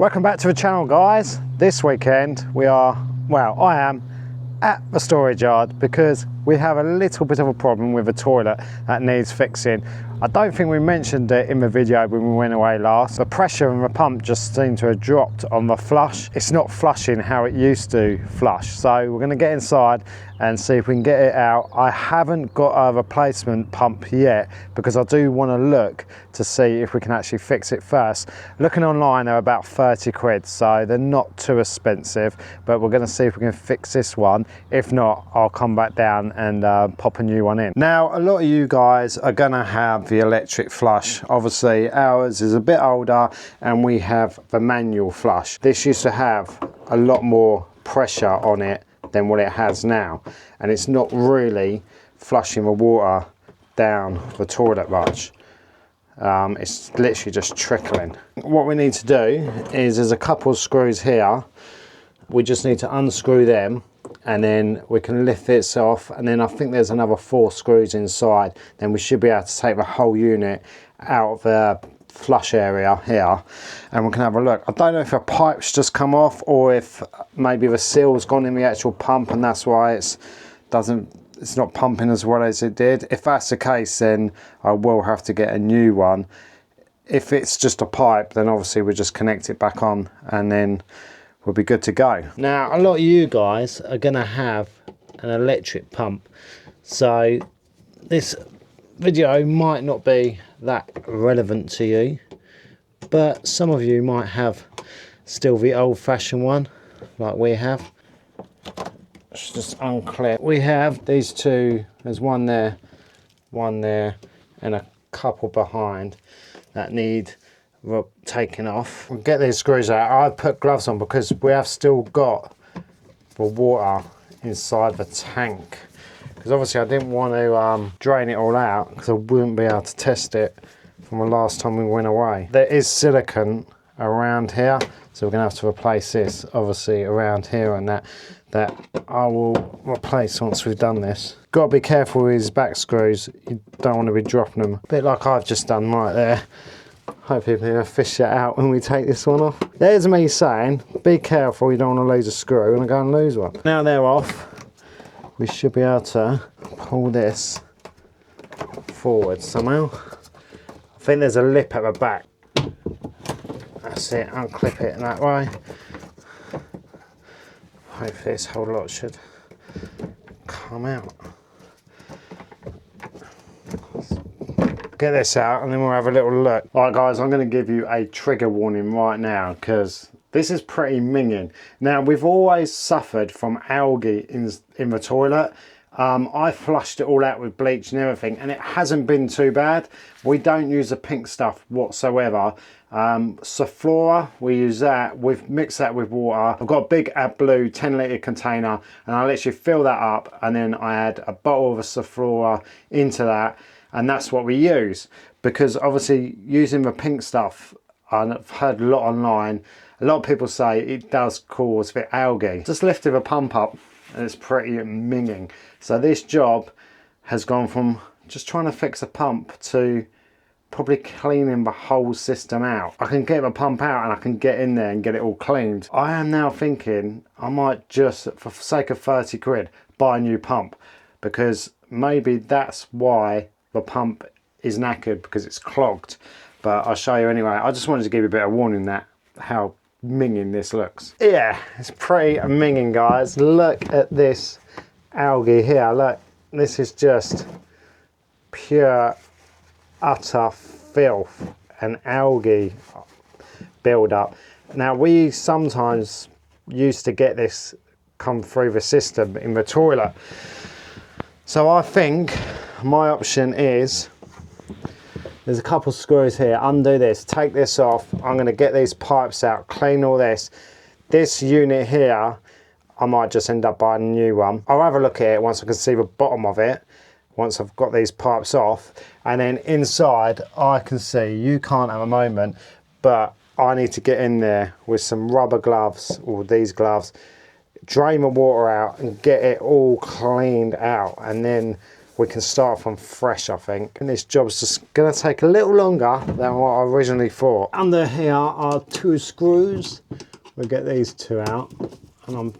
Welcome back to the channel, guys. This weekend we are, well, I am at the storage yard because we have a little bit of a problem with the toilet that needs fixing. I don't think we mentioned it in the video when we went away last. The pressure in the pump just seemed to have dropped on the flush. It's not flushing how it used to flush. So we're going to get inside and see if we can get it out. I haven't got a replacement pump yet because I do want to look to see if we can actually fix it first. Looking online, they're about 30 quid, so they're not too expensive, but we're going to see if we can fix this one. If not, I'll come back down and pop a new one in. Now, a lot of you guys are going to have the electric flush. Obviously, ours is a bit older and we have the manual flush. This used to have a lot more pressure on it than what it has now, and it's not really flushing the water down the toilet much. It's literally just trickling. What we need to do is there's a couple of screws here. We just need to unscrew them and then we can lift this off, and then I think there's another 4 screws inside. Then we should be able to take the whole unit out of the flush area here and we can have a look. I don't know if a pipe's just come off or if maybe the seal's gone in the actual pump and that's why it's not pumping as well as it did. If that's the case, then I will have to get a new one. If it's just a pipe, then obviously we'll just connect it back on and then we'll be good to go. Now, a lot of you guys are going to have an electric pump, so this video might not be that relevant to you, but some of you might have still the old-fashioned one like we have. Let's just unclip. We have these two, there's one there, and a couple behind that need taking off. We'll get these screws out. I put gloves on because we have still got the water inside the tank, because obviously I didn't want to drain it all out because I wouldn't be able to test it from the last time we went away. There is silicone around here, so we're going to have to replace this obviously around here, and that I will replace once we've done this. Got to be careful with these back screws, you don't want to be dropping them, a bit like I've just done right there. Hopefully we're going to fish it out when we take this one off. There's me saying, be careful, you don't want to lose a screw and go and lose one. Now they're off, we should be able to pull this forward somehow. I think there's a lip at the back. That's it, unclip it that way. Hopefully this whole lot should come out. Get this out and then we'll have a little look. All right guys, I'm going to give you a trigger warning right now because this is pretty minging. Now, we've always suffered from algae in the toilet. I flushed it all out with bleach and everything and it hasn't been too bad. We don't use the pink stuff whatsoever. Soflora, we use that. We've mixed that with water. I've got a big AdBlue 10-litre container and I literally fill that up and then I add a bottle of a Soflora into that, and that's what we use. Because obviously using the pink stuff, I've heard a lot online, a lot of people say it does cause the algae. Just lifted the pump up and it's pretty minging. So this job has gone from just trying to fix a pump to probably cleaning the whole system out. I can get the pump out and I can get in there and get it all cleaned. I am now thinking I might just, for the sake of 30 quid, buy a new pump, because maybe that's why the pump is knackered, because it's clogged. But I'll show you anyway. I just wanted to give you a bit of warning that how minging this looks. Yeah, it's pretty minging, guys. Look at this algae here. Look, this is just pure utter filth and algae build up. Now, we sometimes used to get this come through the system in the toilet. So I think my option is, there's a couple of screws here, undo this, take this off. I'm going to get these pipes out, clean all this. This unit here, I might just end up buying a new one. I'll have a look at it once I can see the bottom of it, once I've got these pipes off. And then inside, I can see, you can't at the moment, but I need to get in there with some rubber gloves, or these gloves, drain the water out and get it all cleaned out. And then we can start from fresh, I think. And this job's just gonna take a little longer than what I originally thought. Under here are 2 screws. We'll get these 2 out, and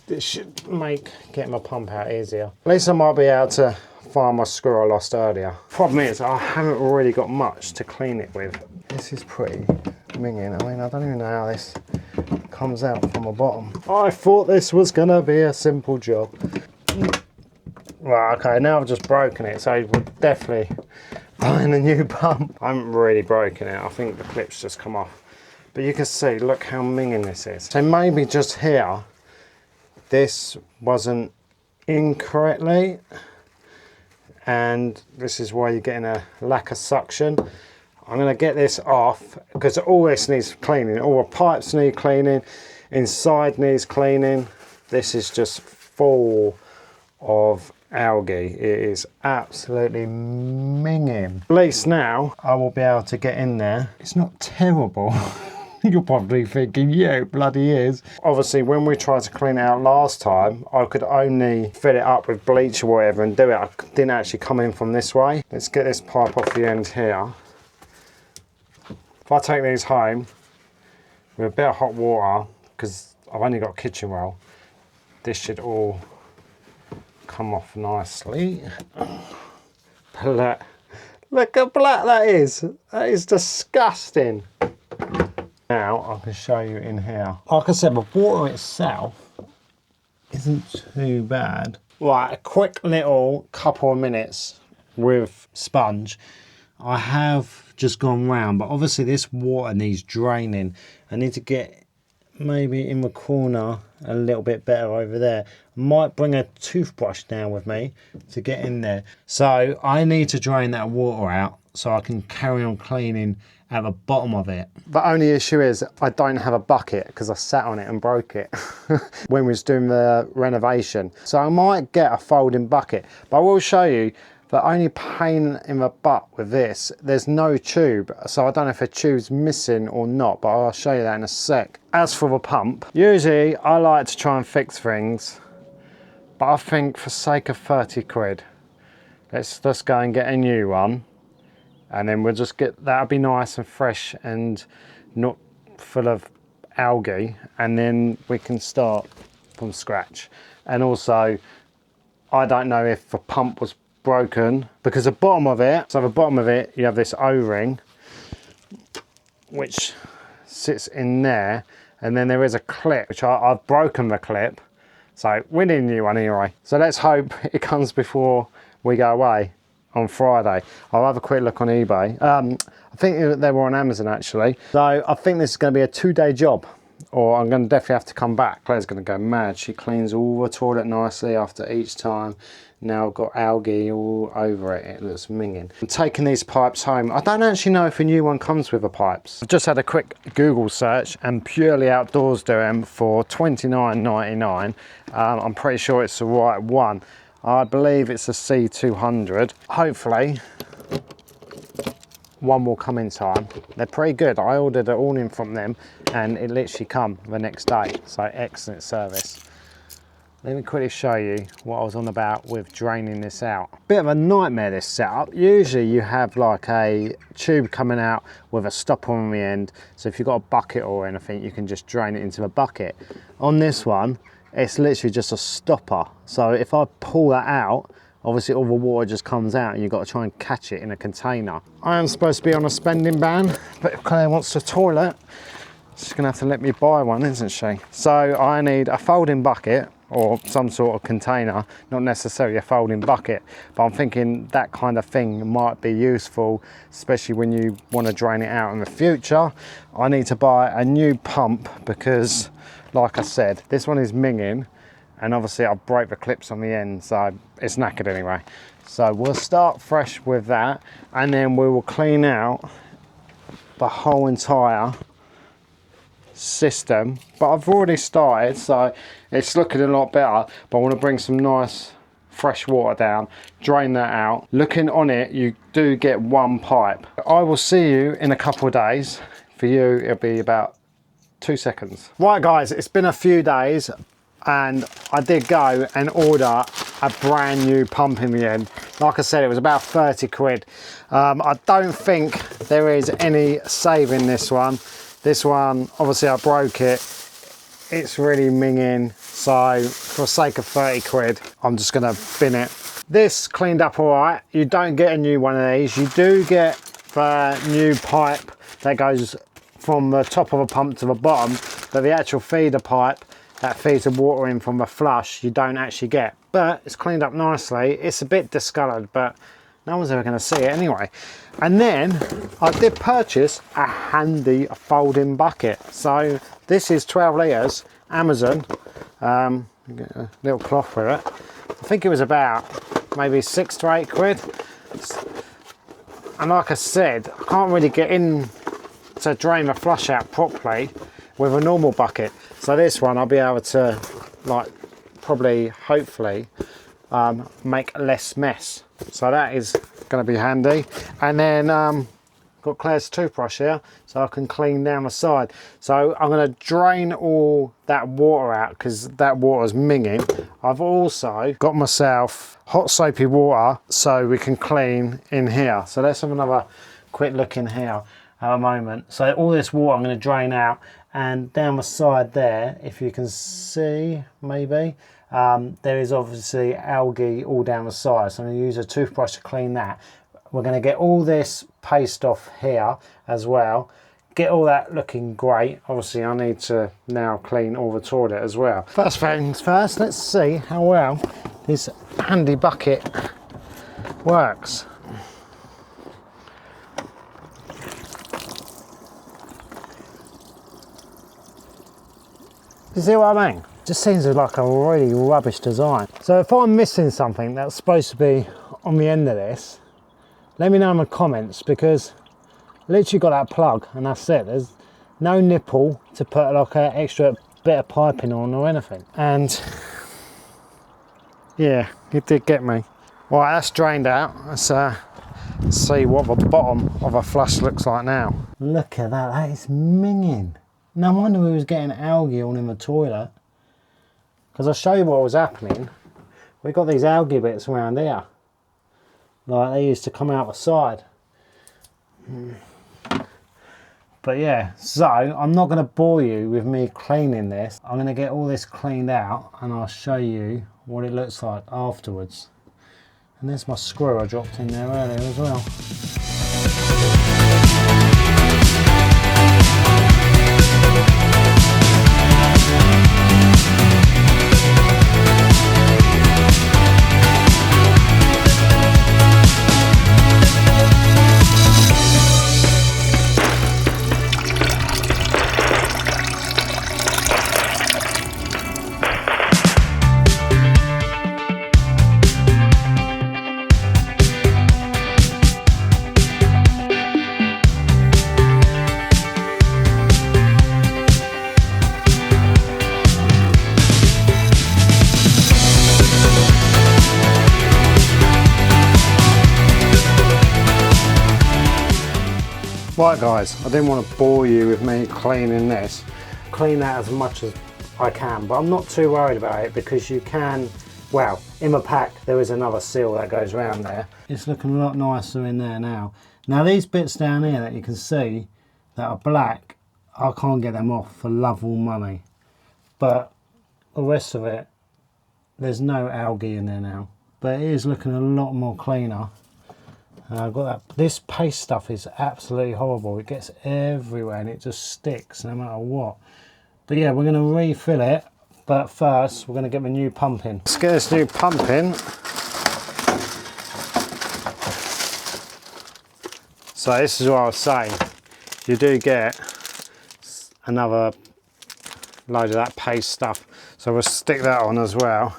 this should make getting my pump out easier. At least I might be able to find my screw I lost earlier. Problem is, I haven't really got much to clean it with. This is pretty minging. I mean, I don't even know how this comes out from the bottom. I thought this was gonna be a simple job. Right, okay, now I've just broken it, so we're definitely buying a new pump. I haven't really broken it, I think the clip's just come off. But you can see, look how minging this is. So maybe just here, this wasn't in correctly, and this is why you're getting a lack of suction. I'm gonna get this off, because all this needs cleaning. All the pipes need cleaning, inside needs cleaning. This is just full of algae. It is absolutely minging. At least now I will be able to get in there. It's not terrible. You're probably thinking, yeah, it bloody is. Obviously, when we tried to clean it out last time, I could only fill it up with bleach or whatever and do it. I didn't actually come in from this way. Let's get this pipe off the end here. If I take these home with a bit of hot water, because I've only got a kitchen roll, this should all come off nicely. Look how black that is. That is disgusting. Now I can show you in here. Like I said, the water itself isn't too bad. Right, a quick little couple of minutes with sponge. I have just gone round, but obviously this water needs draining. I need to get maybe in the corner a little bit better over there. I might bring a toothbrush down with me to get in there. So I need to drain that water out so I can carry on cleaning at the bottom of it. The only issue is I don't have a bucket because I sat on it and broke it when we was doing the renovation. So I might get a folding bucket, but I will show you the only pain in the butt with this, there's no tube. So I don't know if a tube's missing or not, but I'll show you that in a sec. As for the pump, usually I like to try and fix things, but I think for sake of 30 quid, let's just go and get a new one. And then we'll just get, that'll be nice and fresh and not full of algae. And then we can start from scratch. And also, I don't know if the pump was broken because the bottom of it, so the bottom of it, you have this O-ring, which sits in there. And then there is a clip, which I've broken the clip. So we need a new one anyway. So let's hope it comes before we go away on Friday. I'll have a quick look on eBay. I think they were on Amazon actually. So I think this is going to be a 2-day job, or I'm going to definitely have to come back. Claire's going to go mad. She cleans all the toilet nicely after each time. Now I've got algae all over it. It looks minging. I'm taking these pipes home. I don't actually know if a new one comes with the pipes. I've just had a quick Google search and Purely Outdoors do them for $29.99. I'm pretty sure it's the right one. I believe it's a C200. Hopefully, one will come in time. They're pretty good. I ordered it all in from them and it literally come the next day. So excellent service. Let me quickly show you what I was on about with draining this out. Bit of a nightmare this setup. Usually you have like a tube coming out with a stopper on the end. So if you've got a bucket or anything, you can just drain it into the bucket. On this one, it's literally just a stopper. So if I pull that out, obviously all the water just comes out and you've got to try and catch it in a container. I am supposed to be on a spending ban, but if Claire wants the toilet, she's gonna have to let me buy one, isn't she? So I need a folding bucket or some sort of container, not necessarily a folding bucket, but I'm thinking that kind of thing might be useful, especially when you want to drain it out in the future. I need to buy a new pump because, like I said, this one is minging, and obviously I've broke the clips on the end, so it's knackered anyway. So we'll start fresh with that, and then we will clean out the whole entire system. But I've already started, so it's looking a lot better, but I want to bring some nice fresh water down, drain that out. Looking on it, you do get one pipe. I will see you in a couple of days. For you, it'll be about 2 seconds. Right guys, it's been a few days. and I did go and order a brand new pump in the end. Like I said, it was about 30 quid. I don't think there is any saving this one. This one, obviously I broke it. It's really minging, so for the sake of 30 quid, I'm just gonna bin it. This cleaned up all right. You don't get a new one of these. You do get the new pipe that goes from the top of a pump to the bottom, but the actual feeder pipe that feeds the water in from the flush, you don't actually get. But it's cleaned up nicely. It's a bit discoloured, but no one's ever gonna see it anyway. And then I did purchase a handy folding bucket. So this is 12 litres, Amazon. Get a little cloth with it. I think it was about maybe 6 to 8 quid. And like I said, I can't really get in to drain the flush out properly with a normal bucket. So this one I'll be able to, like, probably, hopefully, make less mess. So that is going to be handy. And then got Claire's toothbrush here, so I can clean down the side. So I'm going to drain all that water out because that water is minging. I've also got myself hot soapy water so we can clean in here. So let's have another quick look in here at a moment. So all this water I'm going to drain out, and down the side there, if you can see, maybe, there is obviously algae all down the side. So I'm going to use a toothbrush to clean that. We're going to get all this paste off here as well. Get all that looking great. Obviously I need to now clean all the toilet as well. First things first, let's see how well this handy bucket works. You see what I mean? Just seems like a really rubbish design. So if I'm missing something that's supposed to be on the end of this, let me know in the comments, because I literally got that plug and that's it. There's no nipple to put like an extra bit of piping on or anything. And yeah, it did get me. Right, that's drained out. Let's see what the bottom of a flush looks like now. Look at that, that is minging. No wonder we was getting algae all in the toilet. Because I'll show you what was happening. We got these algae bits around here. Like they used to come out the side. But yeah, so I'm not going to bore you with me cleaning this. I'm going to get all this cleaned out and I'll show you what it looks like afterwards. And there's my screw I dropped in there earlier as well. Right guys, I didn't want to bore you with me cleaning this. Clean that as much as I can, but I'm not too worried about it because you can, well, in my pack there is another seal that goes around there. It's looking a lot nicer in there now. Now these bits down here that you can see that are black, I can't get them off for love or money. But the rest of it, there's no algae in there now. But it is looking a lot more cleaner. I've got that. This paste stuff is absolutely horrible. It gets everywhere and it just sticks no matter what. But yeah, we're going to refill it. But first, we're going to get the new pump in. Let's get this new pump in. So this is what I was saying. You do get another load of that paste stuff. So we'll stick that on as well.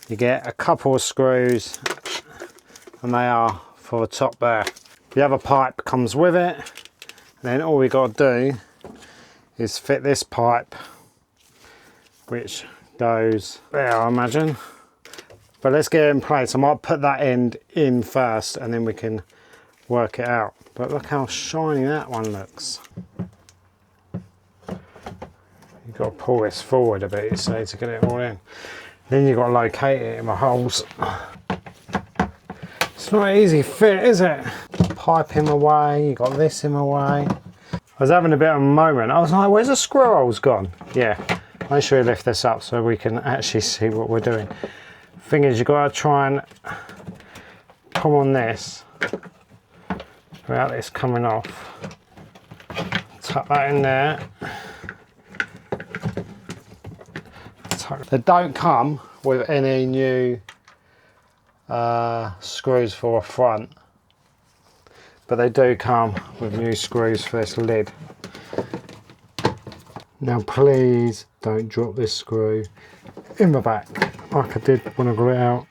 You get a couple of screws and they are for the top there. The other pipe comes with it. And then all we got to do is fit this pipe, which goes there, I imagine. But let's get it in place. I might put that end in first and then we can work it out. But look how shiny that one looks. You You've got to pull this forward a bit, you see, to get it all in. Then you've got to locate it in the holes. It's not an easy fit, is it? Pipe in the way, you've got this in the way. I was having a bit of a moment. I was like, where's the screw holes gone? Yeah, make sure you lift this up so we can actually see what we're doing. Thing is, you've got to try and pull on this without this coming off. Tuck that in there. They don't come with any new screws for a front, but they do come with new screws for this lid. Now please don't drop this screw in the back like I did when I got it out.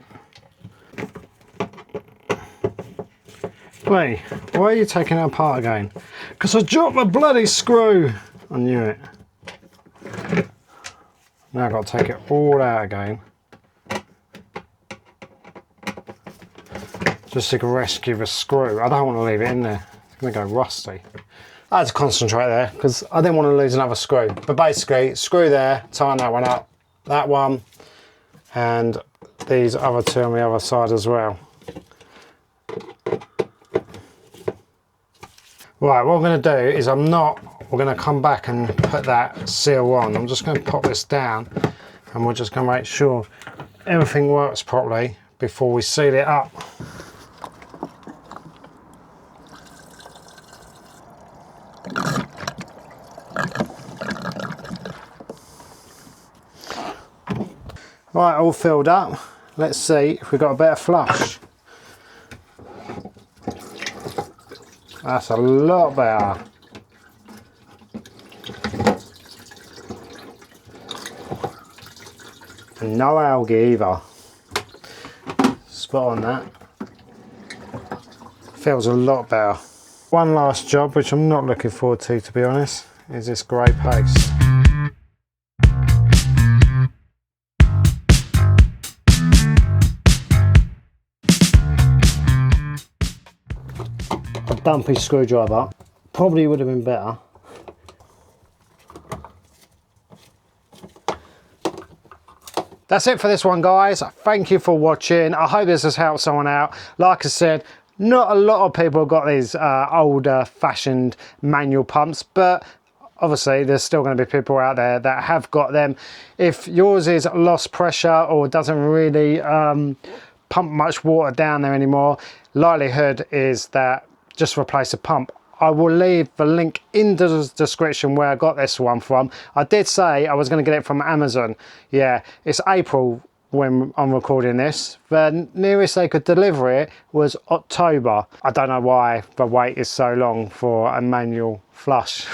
Wait, why are you taking it apart again? Because I dropped the bloody screw! I knew it. Now I've got to take it all out again. Just to rescue the screw. I don't want to leave it in there. It's going to go rusty. I had to concentrate there because I didn't want to lose another screw. But basically, screw there, tighten that one up, that one, and these other two on the other side as well. Right, what I'm going to do is we're going to come back and put that seal on. I'm just going to pop this down and we're just going to make sure everything works properly before we seal it up. Right, all filled up. Let's see if we've got a better flush. That's a lot better. And no algae either. Spot on that. Feels a lot better. One last job, which I'm not looking forward to be honest, is this grey paste. A dumpy screwdriver probably would have been better. That's it for this one, guys. Thank you for watching. I hope this has helped someone out. Like I said, not a lot of people have got these older fashioned manual pumps, but obviously there's still going to be people out there that have got them. If yours is lost pressure or doesn't really pump much water down there anymore, likelihood is that just replace the pump. I will leave the link in the description where I got this one from. I did say I was going to get it from Amazon. Yeah, it's April when I'm recording this. The nearest they could deliver it was October. I don't know why the wait is so long for a manual flush.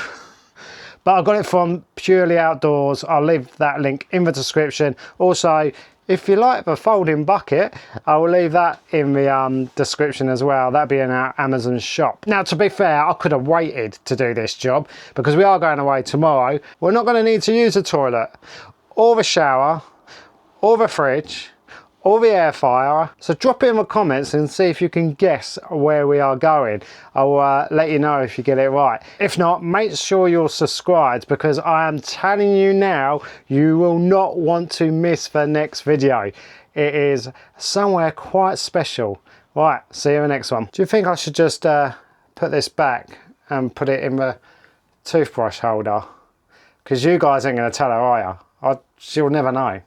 But I got it from Purely Outdoors. I'll leave that link in the description. Also, if you like the folding bucket, I will leave that in the description as well. That'll be in our Amazon shop. Now, to be fair, I could have waited to do this job because we are going away tomorrow. We're not going to need to use the toilet or the shower or the fridge or the air fryer. So drop it in the comments and see if you can guess where we are going. I'll let you know if you get it right. If not, make sure you're subscribed because I am telling you now, you will not want to miss the next video. It is somewhere quite special. Right, see you in the next one. Do you think I should just put this back and put it in the toothbrush holder? Because you guys ain't going to tell her, are you? She'll never know.